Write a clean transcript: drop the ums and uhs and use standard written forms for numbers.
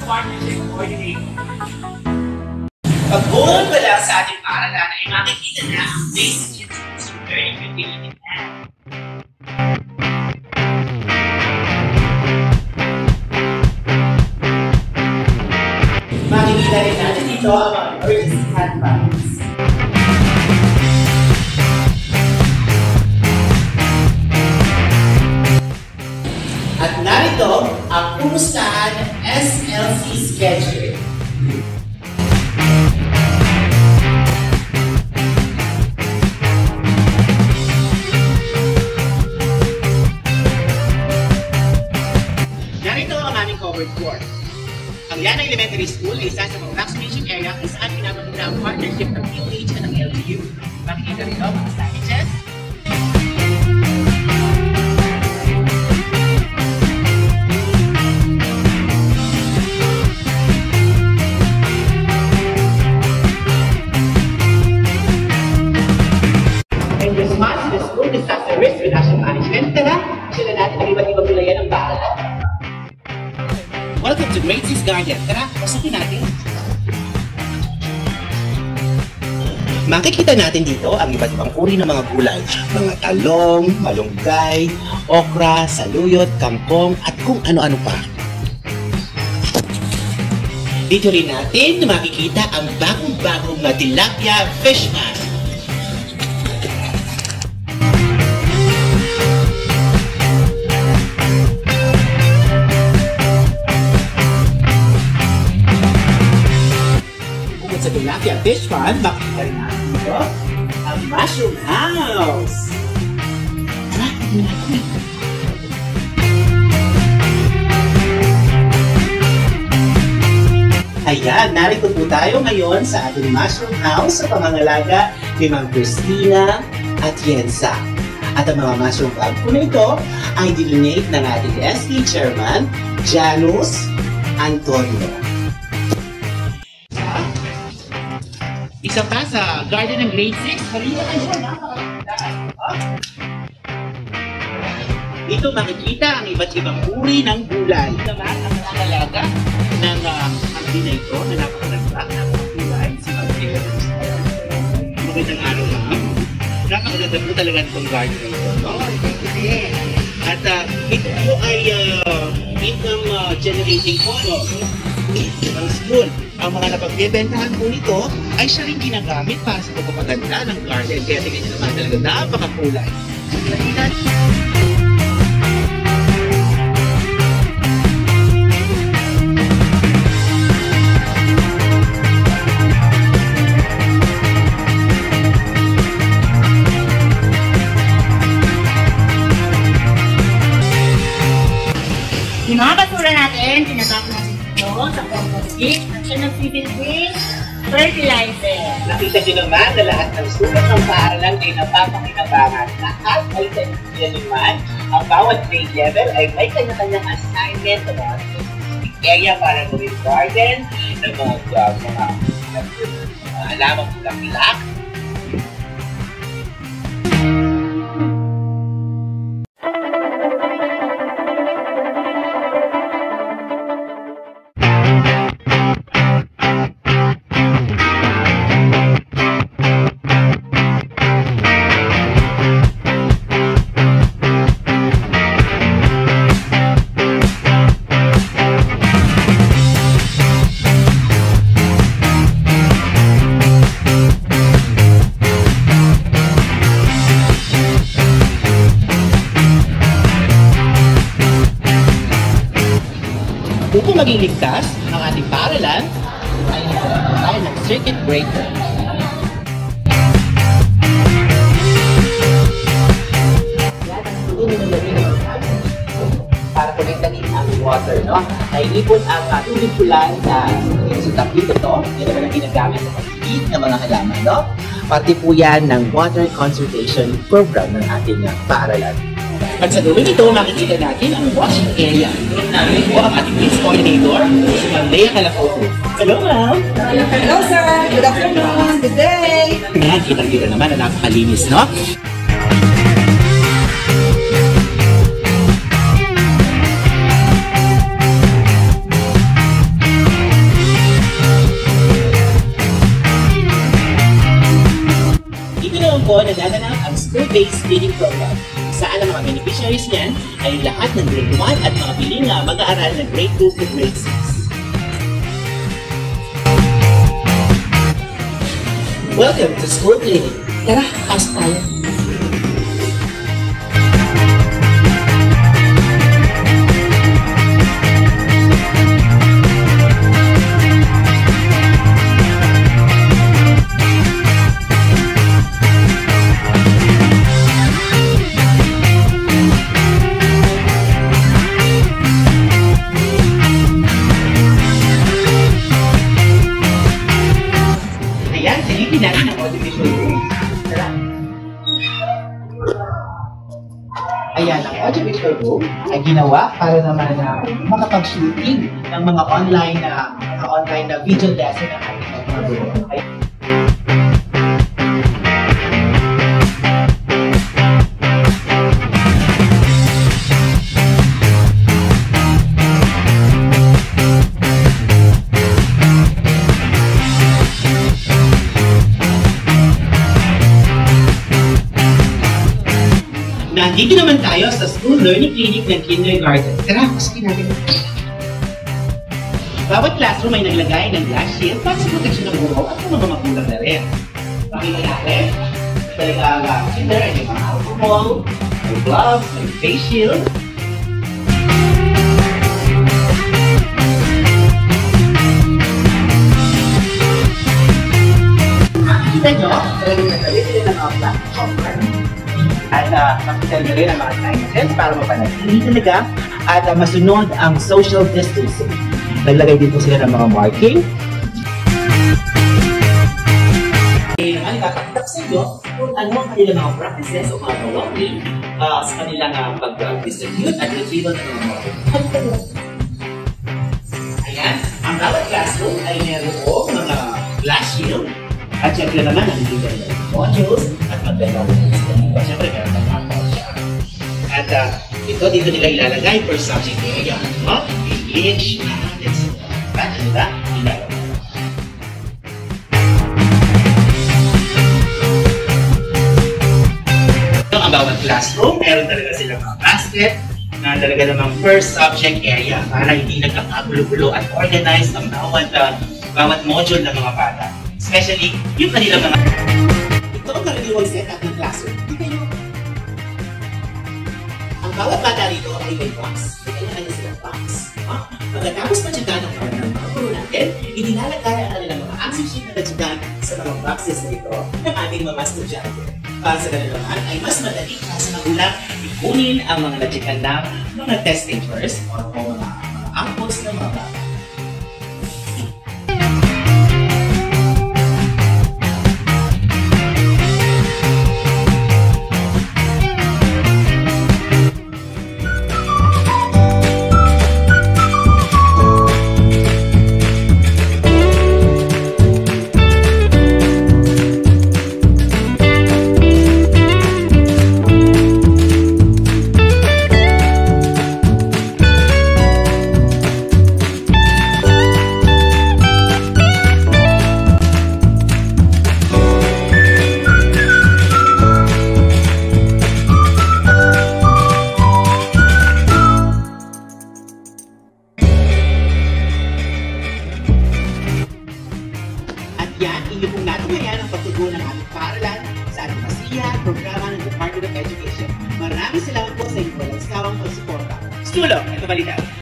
Partnership Coordinator. Pag-buwan pa lang sa ating paaralan ay makikita na ang basic institution learning utility plan. Makikita rin natin dito ang mga emergency handbags. At narito ang kumustahan SLC schedule. Narito ang aming covered court. Ang Liana Elementary School ay isa sa mga vaccination area kung saan pinapaganda ang partnership ng POH at ng LGU. Makikita rin ito mga stoppages. In response to the school disaster risk reduction management, tara, sila natin ang iba't ibang gulayan ng paaralan. Welcome to Grade 6 Garden. Tara, pasukin natin. Makikita natin dito ang iba't ibang uri ng mga gulay. Mga talong, malunggay, okra, saluyot, kangkong, at kung ano-ano pa. Dito rin natin makikita ang bagong-bagong na tilapia fish pan. Sa tilapia fish pan, makikita rin natin dito ang mushroom house. Tara, ito natin. Ayan, narito po tayo ngayon sa ating mushroom house sa pamangalaga ni Ma'am Christina at Yensa. At ang mga mushroom club po na ito ay dinonate ng ating SK Chairman, Janus Antonio. Isa pa sa garden ng grade 6. Halika kayo, napakaganda. Dito makikita ang iba't ibang uri ng gulay. Naman ang nangalaga ng hangin na ito na napakaganda, napakagulay. Si Ma'am magandang araw lang. Napakaganda po talaga itong garden na ito. No? At ito po ay income generating po ng school. Ang mga napagbebentahan po nito ay siya rin ginagamit para sa pagpapaganda ng garden. Kaya tingnan nyo naman talaga napakakulay. Yung mga basura natin, tinatapon natin ito sa compost pit at siya nagsisilbing fertilizer. Nakita nyo naman na lahat ng sulat ng paaralan ay napapakinabangan. Lahat ay kanya naman. Ang bawat grade level ay may kanya-kanyang assignment ng mga specific area para gawin garden, ng mga alamang bulak-bilak. Upang maging ligtas ang ating paaralan, ay nagkaroon tayo ng circuit breaker. Yan ang tuloy ng lagay ng para konektahin ang water, no? Nailipon ang tubig ulan sa tapit ito. Yan naman ang ginagamit sa pag-feed ng mga halaman, no? Parte po yan ng water conservation program ng ating paaralan. At sa gawin ito, makikita natin ang washing area. Namin po ang ating police coordinator, si Ma'am Lea Calafoto. Hello, ma'am! Hello, sir! Good afternoon! Good day! Ngayon, kitang-kita naman na napakalinis, no? School-Based Feeding Program. Saan ang mga beneficiaries niyan ay lahat ng grade 1 at mga piling na mag-aaral ng grade 2 to grade 6. Welcome to School Clinic. Tara, pasok tayo. Ayan, silipin natin ang audiovisual room. Tara. Ayan, ang audiovisual room ay ginawa para naman na makapag-shooting ng mga online na video lesson ng ating mga guro. Nandito naman tayo sa School Learning Clinic ng Kindergarten. Tara, pasukin natin. Bawat classroom ay naglagay ng glass shield para sa proteksyon ng guro at mga magulang na rin. Pakita natin, talagang kinder ay may mga alcohol, may gloves, may face shield. Makikita nyo, talagang nagsalit sila ng mga black chopper. At makita nyo rin ang mga signage para mapanatili talaga at masunod ang social distancing. Naglagay din po sila ng mga marking. Ang kakatap sa inyo kung ano ang kanilang mga practices o mga gawain sa kanilang pag-distribute at retrieval ng mga module. Ayan, ang bawat classroom ay mayroong mga glass shield. At syempre naman, nandito ng modules at magdalaw ng dito. Syempre, meron ng mga siya. At ito, dito nila ilalagay per subject area. English, math, etc. At diba? Ilalagay. Ang bawat classroom, meron talaga silang mga basket na talaga namang per subject area para hindi nagkakagulo-gulo at organize ang bawat module ng mga bata. Especially, yung kanilang mga... Ito ang karaniwang setup ng classroom. Tingnan nyo. Ang bawat bata rito ay may box. May kanya-kanya silang box. Pagkatapos matyagaan ng mga guro natin, inilalagay ang kanilang mga answer sheet na natyagaan sa mga boxes na ito ng ating mga estudyante. Para sa ganun naman, ay mas madali para sa magulang ikunin ang mga natyagaan ng mga test takers o mga angkos ng mga bata. Yan, inyo pong natunghayan ang pagtugon ng ating paaralan sa advokasya at programa ng Department of Education. Maraming salamat po sa inyong walang sawang pagsuporta. Stulo, ito balita.